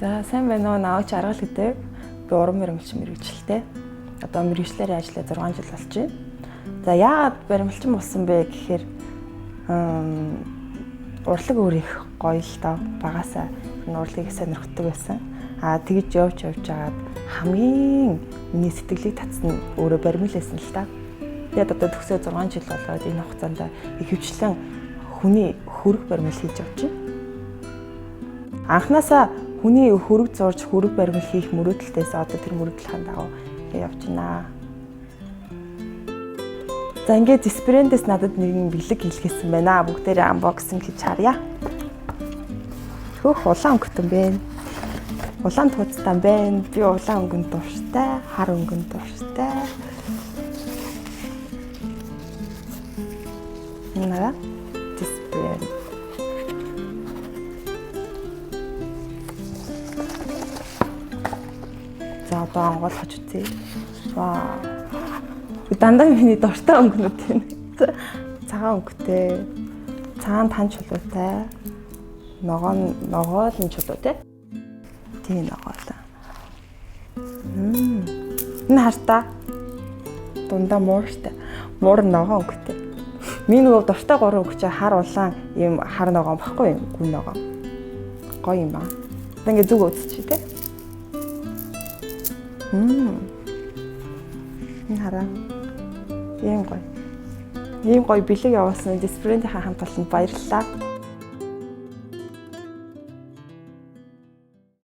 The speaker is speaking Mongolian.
За сайн байна уу? Наагч Аргал гэдэг. Би уран баримлчин мэргэжилтэй. Одоо мэргэжлээр ажиллаа 6 жил болж байна. За яагаад баримлчин болсон бэ гэхээр урлаг өөр их гоё л доо. Багасаа урлагийг сонирхдаг байсан. Тэгж явж агаад хамгийн миний сэтгэлийг татсан нь өөрөө баримлээсэн л та. Тэгээд одоо төгсөө 6 жил болоод энэ хугацаанд ихэвчлэн хүний хөрөг баримл хийж явж байна. Анхнаасаа хүний хөрөг зурж хөрөг баримл хийх мөрөөдөлтөөс одоо тэр мөрөөдлөхийн дагуу явж байна. За ингээд Диспрендээс надад нэгэн бэлэг хийлгэсэн байна. Бүгдээрээ unboxing хийж харъя. Хөөх улаан өнгөтөн байна. Улаан тууцтай байна. Би улаан өнгөнд дуртай, хар өнгөнд дуртай. Наа Диспренд. За одоо онгойлгож үзье. Вау. Дандаа миний дуртай өнгөнүүд юм. Цагаан өнгөтэй, цагаан тань чулуутай, ногоолн чулуутай. Тийм ногоолоо. Энэ хартаа дундаа мууртай. Муур ногоон өнгөтэй. Миний нөгөө дуртай 3 өнгө чи хар улаан ийм хар ногоон баггүй юм. Гүн ногоон. Гоё юм аа. Ингээ зүг үзчихээ те. Энэ хараа. Ийм гоё бэлэг явуулсан Диспрендийн хамт олонд баярлалаа.